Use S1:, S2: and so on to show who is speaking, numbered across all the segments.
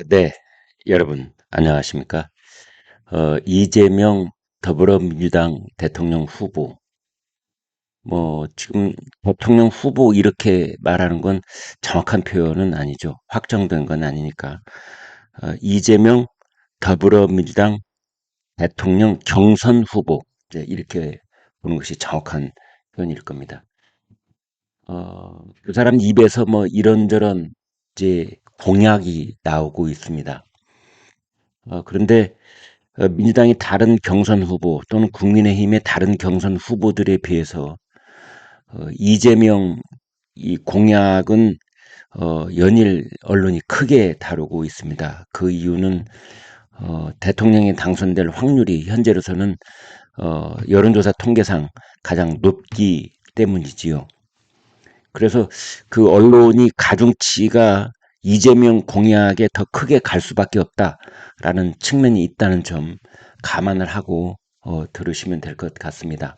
S1: 네, 여러분, 안녕하십니까? 이재명 더불어민주당 대통령 후보, 지금 대통령 후보 이렇게 말하는 건 정확한 표현은 아니죠. 확정된 건 아니니까. 이재명 더불어민주당 대통령 경선 후보, 이제 이렇게 보는 것이 정확한 표현일 겁니다. 그 사람 입에서 이런저런 이제 공약이 나오고 있습니다. 그런데 민주당이 다른 경선 후보 또는 국민의힘의 다른 경선 후보들에 비해서 이재명 이 공약은 연일 언론이 크게 다루고 있습니다. 그 이유는 대통령이 당선될 확률이 현재로서는 여론조사 통계상 가장 높기 때문이지요. 그래서 그 언론이 가중치가 이재명 공약에 더 크게 갈 수밖에 없다라는 측면이 있다는 점 감안을 하고 들으시면 될 것 같습니다.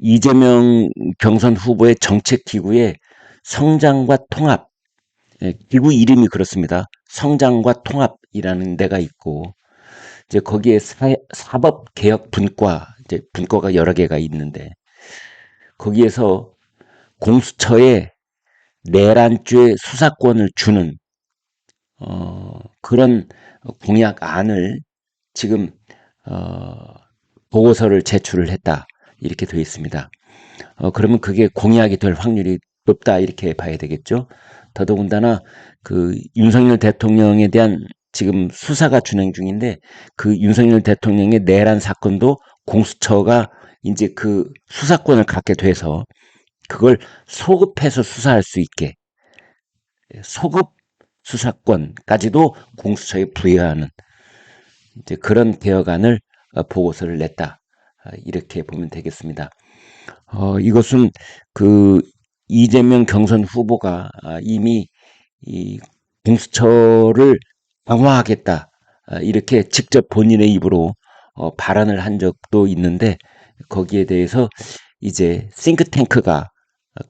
S1: 이재명 경선 후보의 정책 기구에 성장과 통합, 기구 이름이 그렇습니다. 성장과 통합이라는 데가 있고 이제 거기에 사법 개혁 분과 이제 분과가 여러 개가 있는데 거기에서 공수처에 내란죄 수사권을 주는 그런 공약안을 지금 어, 보고서를 제출을 했다 이렇게 되어 있습니다. 그러면 그게 공약이 될 확률이 높다 이렇게 봐야 되겠죠. 더더군다나 그 윤석열 대통령에 대한 지금 수사가 진행 중인데 그 윤석열 대통령의 내란 사건도 공수처가 이제 그 수사권을 갖게 돼서 그걸 소급해서 수사할 수 있게 소급 수사권까지도 공수처에 부여하는 이제 그런 개혁안을 보고서를 냈다. 이렇게 보면 되겠습니다. 이것은 그 이재명 경선 후보가 이미 이 공수처를 강화하겠다. 이렇게 직접 본인의 입으로 발언을 한 적도 있는데 거기에 대해서 이제 싱크탱크가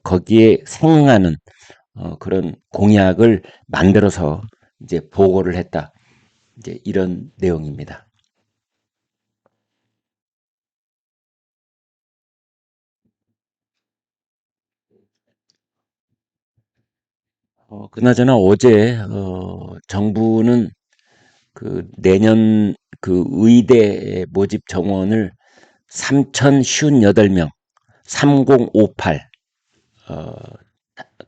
S1: 거기에 상응하는 그런 공약을 만들어서 이제 보고를 했다. 이제 이런 내용입니다. 그나저나 어제 정부는 그 내년 그 의대 모집 정원을 3,058명, 3058 어,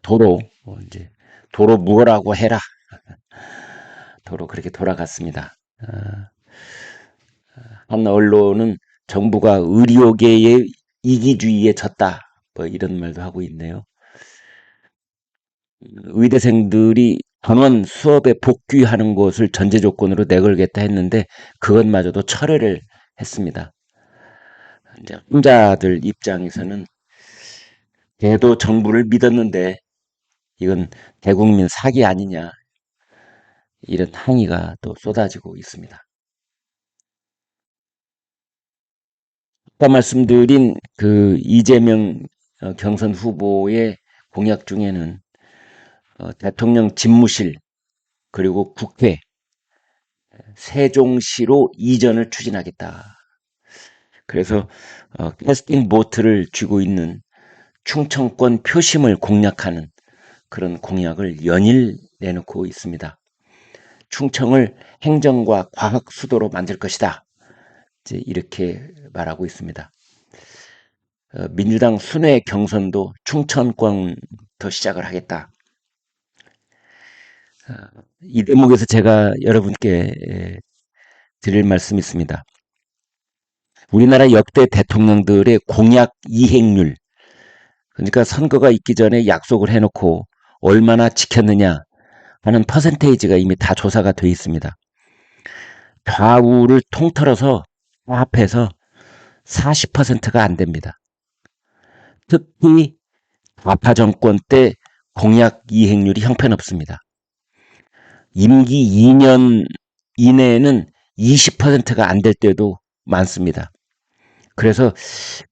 S1: 도로 이제 도로 무엇라고 해라. 도로 그렇게 돌아갔습니다. 한 언론은 정부가 의료계의 이기주의에 졌다. 뭐 이런 말도 하고 있네요. 의대생들이 전원 수업에 복귀하는 것을 전제 조건으로 내걸겠다 했는데 그것마저도 철회를 했습니다. 이제 환자들 입장에서는 걔도 정부를 믿었는데 이건 대국민 사기 아니냐 이런 항의가 또 쏟아지고 있습니다. 아까 말씀드린 그 이재명 경선 후보의 공약 중에는 대통령 집무실 그리고 국회 세종시로 이전을 추진하겠다. 그래서 캐스팅 보트를 쥐고 있는 충청권 표심을 공략하는 그런 공약을 연일 내놓고 있습니다. 충청을 행정과 과학 수도로 만들 것이다. 이제 이렇게 말하고 있습니다. 민주당 순회 경선도 충청권부터 시작을 하겠다. 이 대목에서 제가 여러분께 드릴 말씀이 있습니다. 우리나라 역대 대통령들의 공약 이행률, 그러니까 선거가 있기 전에 약속을 해놓고 얼마나 지켰느냐 하는 퍼센테이지가 이미 다 조사가 돼 있습니다. 좌우를 통틀어서 합해서 40%가 안 됩니다. 특히 좌파 정권 때 공약 이행률이 형편없습니다. 임기 2년 이내에는 20%가 안 될 때도 많습니다. 그래서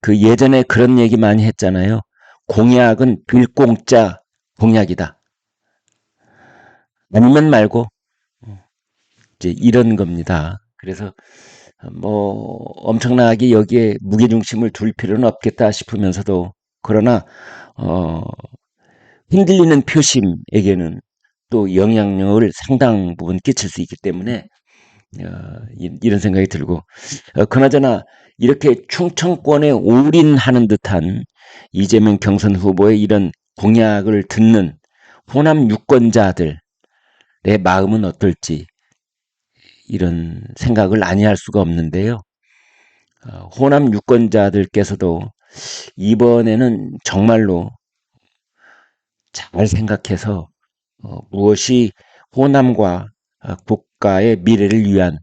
S1: 그 예전에 그런 얘기 많이 했잖아요. 공약은 빌공짜 공약이다. 아니면 말고 이제 이런 겁니다. 그래서 뭐 엄청나게 여기에 무게중심을 둘 필요는 없겠다 싶으면서도 그러나 어, 흔들리는 표심에게는 또 영향력을 상당 부분 끼칠 수 있기 때문에 이런 생각이 들고 그나저나 이렇게 충청권에 올인하는 듯한 이재명 경선 후보의 이런 공약을 듣는 호남 유권자들의 마음은 어떨지 이런 생각을 아니할 수가 없는데요. 호남 유권자들께서도 이번에는 정말로 잘 생각해서 무엇이 호남과 국가의 미래를 위한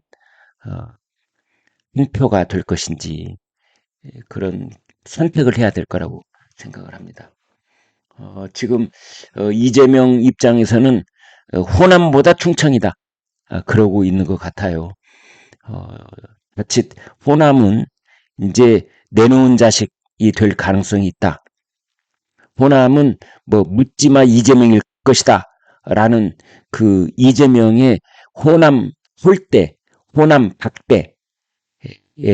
S1: 어, 한 표가 될 것인지 그런 선택을 해야 될 거라고 생각을 합니다. 지금 이재명 입장에서는 호남보다 충청이다. 그러고 있는 것 같아요. 어, 자칫 호남은 이제 내놓은 자식이 될 가능성이 있다. 호남은 뭐 묻지마 이재명일 것이다. 라는 그 이재명의 호남 홀대, 호남 박대에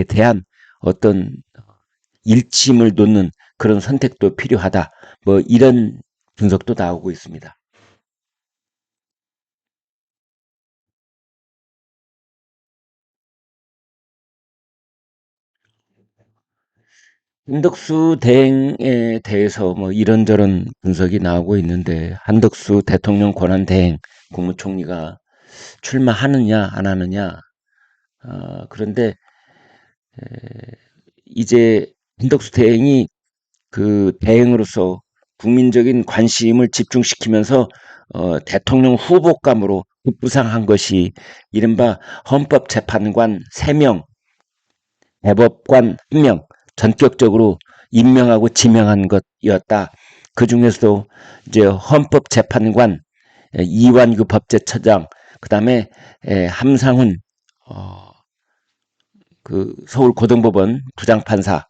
S1: 대한 어떤 일침을 놓는 그런 선택도 필요하다. 뭐 이런 분석도 나오고 있습니다. 한덕수 대행에 대해서 뭐 이런저런 분석이 나오고 있는데 한덕수 대통령 권한 대행 국무총리가 출마하느냐 안 하느냐 그런데 이제 한덕수 대행이 그 대행으로서 국민적인 관심을 집중시키면서 대통령 후보감으로 급부상한 것이 이른바 헌법재판관 3명, 대법관 1명 전격적으로 임명하고 지명한 것이었다. 그 중에서도 이제 헌법재판관 이완규 법제처장, 그 다음에 함상훈 그 서울고등법원 부장판사.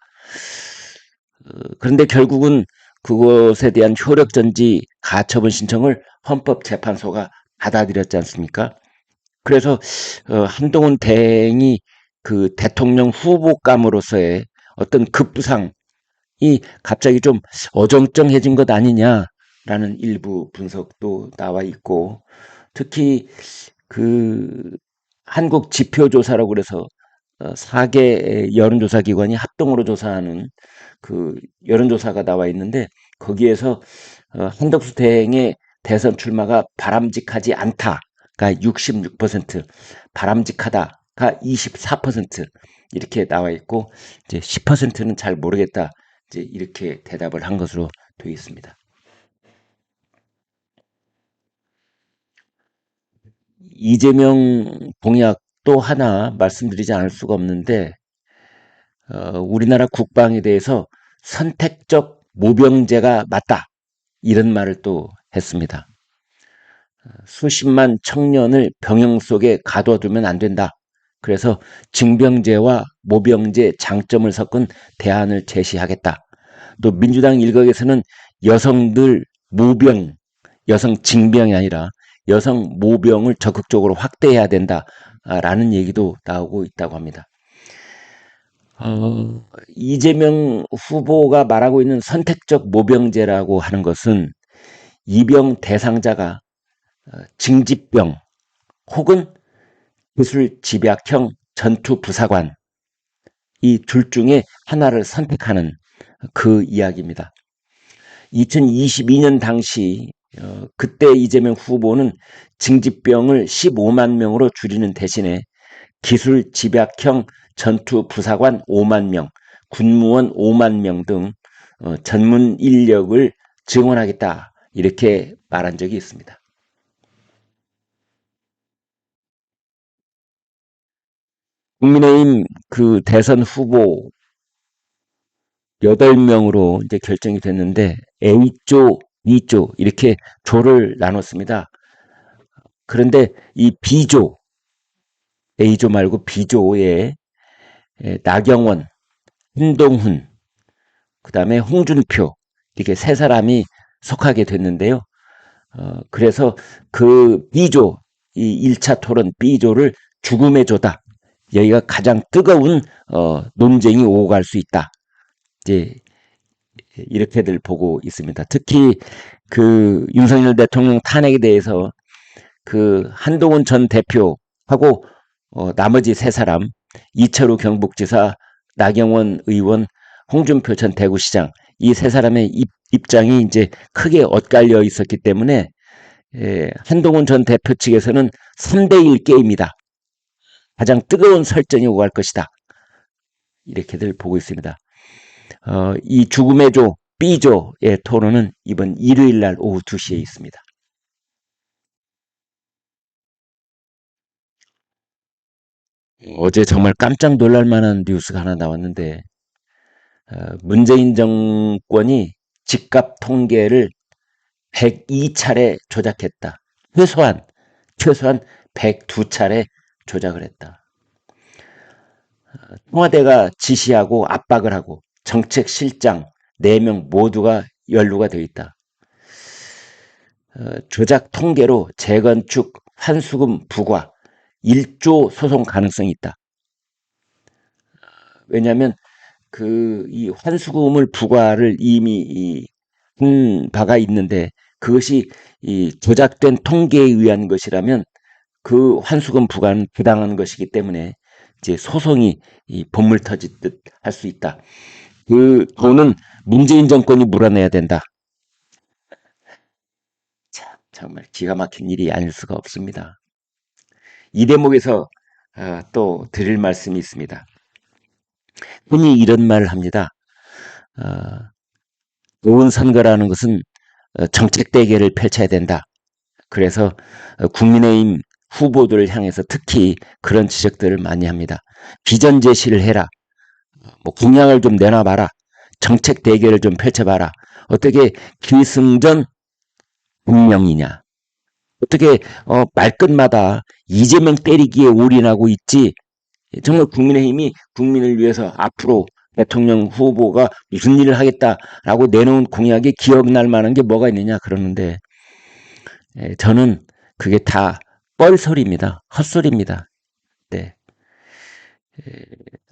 S1: 그런데 결국은 그것에 대한 효력정지 가처분 신청을 헌법재판소가 받아들였지 않습니까? 그래서 한동훈 대행이 그 대통령 후보감으로서의 어떤 급부상이 갑자기 좀 어정쩡해진 것 아니냐라는 일부 분석도 나와 있고 특히 그 한국 지표조사라고 그래서 4개 여론조사 기관이 합동으로 조사하는 그 여론조사가 나와 있는데 거기에서 한덕수 대행의 대선 출마가 바람직하지 않다가 66%, 바람직하다가 24% 이렇게 나와 있고 이제 10%는 잘 모르겠다 이제 이렇게 대답을 한 것으로 되어 있습니다. 이재명 공약 또 하나 말씀드리지 않을 수가 없는데 우리나라 국방에 대해서 선택적 모병제가 맞다. 이런 말을 또 했습니다. 수십만 청년을 병영 속에 가둬두면 안 된다. 그래서 징병제와 모병제 장점을 섞은 대안을 제시하겠다. 또 민주당 일각에서는 여성들 모병, 여성 징병이 아니라 여성 모병을 적극적으로 확대해야 된다라는 얘기도 나오고 있다고 합니다. 이재명 후보가 말하고 있는 선택적 모병제라고 하는 것은 입영 대상자가 징집병 혹은 기술 집약형 전투 부사관 이 둘 중에 하나를 선택하는 그 이야기입니다. 2022년 당시 그때 이재명 후보는 징집병을 15만 명으로 줄이는 대신에 기술 집약형 전투 부사관 5만 명, 군무원 5만 명 등 전문 인력을 증원하겠다 이렇게 말한 적이 있습니다. 국민의힘 그 대선 후보 8명으로 이제 결정이 됐는데 A조, B조 이렇게 조를 나눴습니다. 그런데 이 B조, A조 말고 B조에 나경원, 한동훈, 그 다음에 홍준표 이렇게 세 사람이 속하게 됐는데요. 그래서 그 B조, 이 1차 토론 B조를 죽음의 조다. 여기가 가장 뜨거운 논쟁이 오고 갈 수 있다. 이제 이렇게들 보고 있습니다. 특히 그 윤석열 대통령 탄핵에 대해서 그 한동훈 전 대표하고 나머지 세 사람, 이철우 경북지사, 나경원 의원, 홍준표 전 대구시장, 이 세 사람의 입장이 이제 크게 엇갈려 있었기 때문에 한동훈 전 대표 측에서는 3대1 게임이다. 가장 뜨거운 설전이 오갈 것이다. 이렇게들 보고 있습니다. 이 죽음의 조 B조의 토론은 이번 일요일 날 오후 2시에 있습니다. 어제 정말 깜짝 놀랄 만한 뉴스가 하나 나왔는데 문재인 정권이 집값 통계를 102차례 조작했다. 최소한 102차례 조작을 했다. 청와대가 지시하고 압박을 하고 정책실장 4명 모두가 연루가 되어 있다. 조작 통계로 재건축 환수금 부과 1조 소송 가능성이 있다. 왜냐하면 이 환수금을 부과를 이미 한 바가 있는데 그것이 이 조작된 통계에 의한 것이라면 그 환수금 부과는 부당한 것이기 때문에 이제 소송이 본물 터지듯 할 수 있다. 그 돈은 문재인 정권이 물어내야 된다. 참, 정말 기가 막힌 일이 아닐 수가 없습니다. 이 대목에서 또 드릴 말씀이 있습니다. 흔히 이런 말을 합니다. 좋은 선거라는 것은 정책 대결을 펼쳐야 된다. 그래서 국민의힘 후보들을 향해서 특히 그런 지적들을 많이 합니다. 비전 제시를 해라. 뭐 공약을 좀 내놔봐라. 정책 대결을 좀 펼쳐봐라. 어떻게 기승전 분명이냐. 어떻게 말끝마다 이재명 때리기에 올인하고 있지. 정말 국민의힘이 국민을 위해서 앞으로 대통령 후보가 무슨 일을 하겠다라고 내놓은 공약에 기억날 만한 게 뭐가 있느냐 그러는데 저는 그게 다 뻘소리입니다. 헛소리입니다. 네.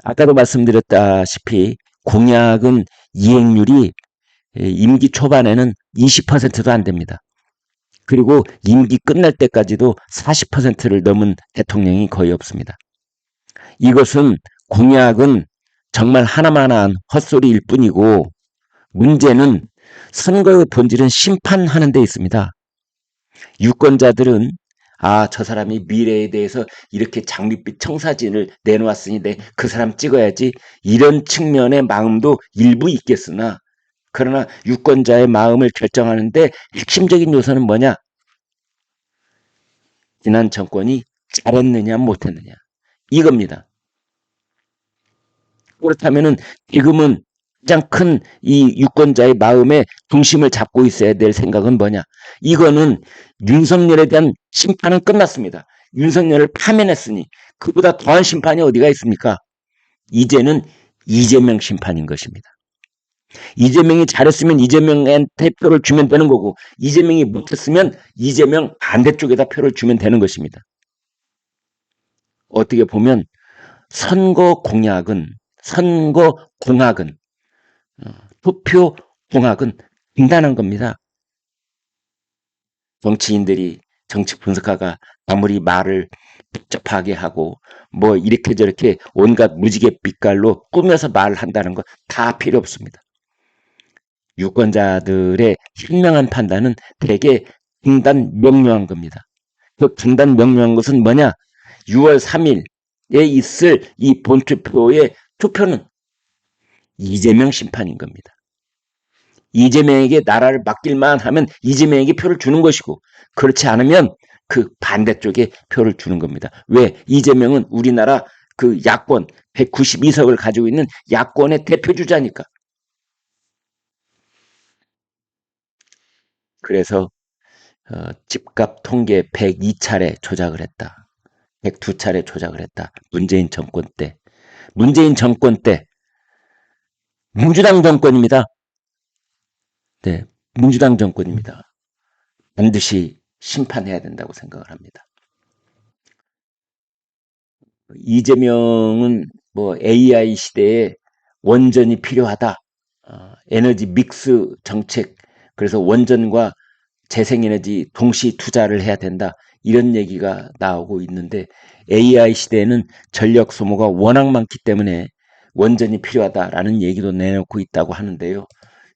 S1: 아까도 말씀드렸다시피 공약은 이행률이 임기 초반에는 20%도 안 됩니다. 그리고 임기 끝날 때까지도 40%를 넘은 대통령이 거의 없습니다. 이것은 공약은 정말 하나만한 헛소리일 뿐이고 문제는 선거의 본질은 심판하는 데 있습니다. 유권자들은 저 사람이 미래에 대해서 이렇게 장밋빛 청사진을 내놓았으니 그 사람 찍어야지 이런 측면의 마음도 일부 있겠으나 그러나 유권자의 마음을 결정하는데 핵심적인 요소는 뭐냐? 지난 정권이 잘했느냐 못했느냐 이겁니다. 그렇다면은 지금은 가장 큰 이 유권자의 마음의 중심을 잡고 있어야 될 생각은 뭐냐? 이거는 윤석열에 대한 심판은 끝났습니다. 윤석열을 파면했으니 그보다 더한 심판이 어디가 있습니까? 이제는 이재명 심판인 것입니다. 이재명이 잘했으면 이재명한테 표를 주면 되는 거고 이재명이 못했으면 이재명 반대쪽에다 표를 주면 되는 것입니다. 어떻게 보면 선거 공학은 투표 공학은 간단한 겁니다. 정치인들이 정치 분석가가 아무리 말을 복잡하게 하고 뭐 이렇게 저렇게 온갖 무지개 빛깔로 꾸며서 말을 한다는 거 다 필요 없습니다. 유권자들의 현명한 판단은 대개 중단 명료한 겁니다. 그 중단 명료한 것은 뭐냐? 6월 3일에 있을 이 본투표의 투표는 이재명 심판인 겁니다. 이재명에게 나라를 맡길만 하면 이재명에게 표를 주는 것이고 그렇지 않으면 그 반대쪽에 표를 주는 겁니다. 왜? 이재명은 우리나라 그 야권 192석을 가지고 있는 야권의 대표주자니까. 그래서 집값 통계 102차례 조작을 했다. 102차례 조작을 했다. 문재인 정권 때. 문재인 정권 때 민주당 정권입니다. 네, 민주당 정권입니다. 반드시 심판해야 된다고 생각을 합니다. 이재명은 뭐 AI 시대에 원전이 필요하다. 에너지 믹스 정책. 그래서 원전과 재생에너지 동시 투자를 해야 된다. 이런 얘기가 나오고 있는데 AI 시대에는 전력 소모가 워낙 많기 때문에 원전이 필요하다라는 얘기도 내놓고 있다고 하는데요.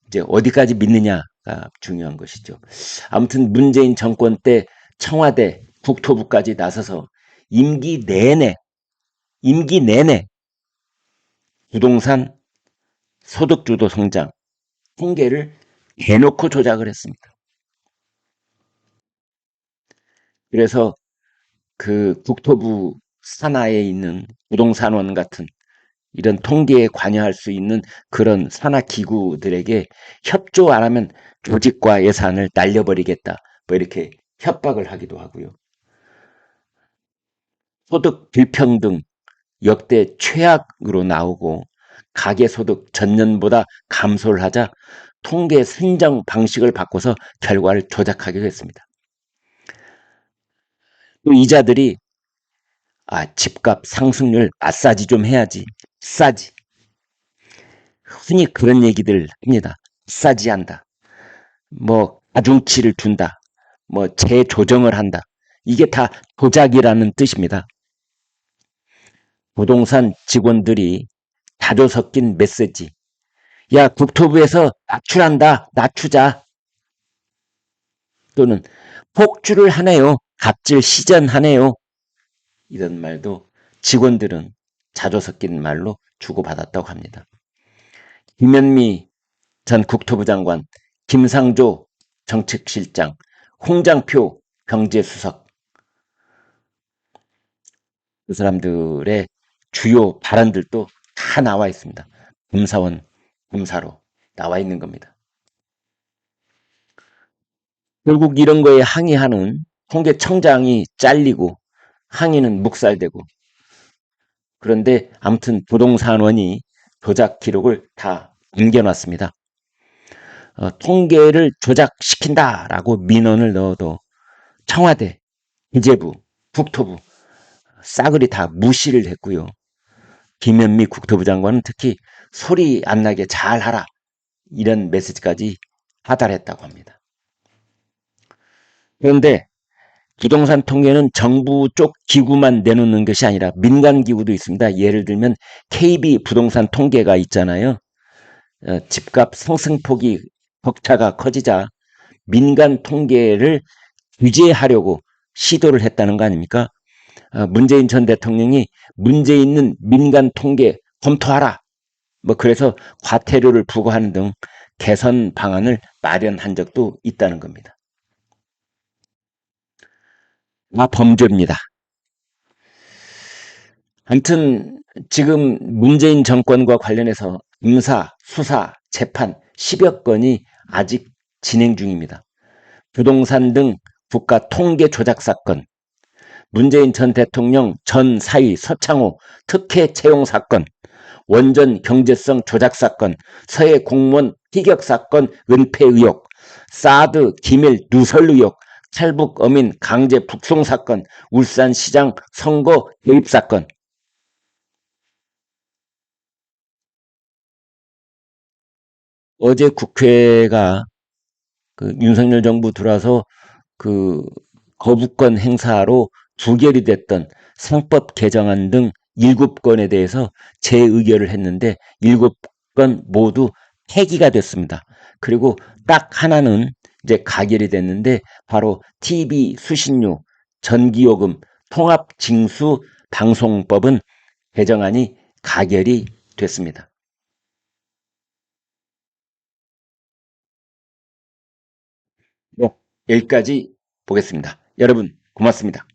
S1: 이제 어디까지 믿느냐가 중요한 것이죠. 아무튼 문재인 정권 때 청와대, 국토부까지 나서서 임기 내내 임기 내내 부동산 소득주도 성장 통계를 대놓고 조작을 했습니다. 그래서 그 국토부 산하에 있는 부동산원 같은 이런 통계에 관여할 수 있는 그런 산하 기구들에게 협조 안 하면 조직과 예산을 날려버리겠다. 뭐 이렇게 협박을 하기도 하고요. 소득 불평등 역대 최악으로 나오고 가계소득 전년보다 감소를 하자 통계 산정 방식을 바꿔서 결과를 조작하기도 했습니다. 또 이자들이 집값 상승률 마사지 좀 해야지. 싸지. 흔히 그런 얘기들 합니다. 싸지 한다. 뭐 가중치를 둔다. 뭐 재조정을 한다. 이게 다 조작이라는 뜻입니다. 부동산 직원들이 다조 섞인 메시지. 야, 국토부에서 낮출한다. 낮추자. 또는 폭주를 하네요. 갑질 시전하네요. 이런 말도 직원들은 자조 섞인 말로 주고받았다고 합니다. 김현미 전 국토부 장관, 김상조 정책실장, 홍장표 경제수석 그 사람들의 주요 발언들도 다 나와 있습니다. 검사원, 검사로 나와 있는 겁니다. 결국 이런 거에 항의하는 통계청장이 잘리고 항의는 묵살되고 그런데 아무튼 부동산원이 조작 기록을 다 남겨놨습니다. 통계를 조작시킨다라고 민원을 넣어도 청와대, 기재부, 국토부 싸그리 다 무시를 했고요. 김현미 국토부 장관은 특히 소리 안 나게 잘하라 이런 메시지까지 하달했다고 합니다. 그런데 부동산 통계는 정부 쪽 기구만 내놓는 것이 아니라 민간 기구도 있습니다. 예를 들면 KB 부동산 통계가 있잖아요. 집값 상승폭이 격차가 커지자 민간 통계를 규제하려고 시도를 했다는 거 아닙니까? 문재인 전 대통령이 문제 있는 민간 통계 검토하라. 뭐 그래서 과태료를 부과하는 등 개선 방안을 마련한 적도 있다는 겁니다. 범죄입니다. 아무튼 지금 문재인 정권과 관련해서 임사, 수사, 재판 10여 건이 아직 진행 중입니다. 부동산 등 국가 통계 조작 사건, 문재인 전 대통령 전 사위 서창호 특혜 채용 사건, 원전 경제성 조작 사건, 서해 공무원 피격 사건 은폐 의혹, 사드 기밀 누설 의혹, 탈북 어민 강제 북송 사건, 울산시장 선거 개입 사건. 어제 국회가 그 윤석열 정부 들어와서 그 거부권 행사로 부결이 됐던 상법 개정안 등 7건에 대해서 재의결을 했는데 7건 모두 폐기가 됐습니다. 그리고 딱 하나는 이제 가결이 됐는데 바로 TV 수신료, 전기요금, 통합징수 방송법은 개정안이 가결이 됐습니다. 네, 여기까지 보겠습니다. 여러분 고맙습니다.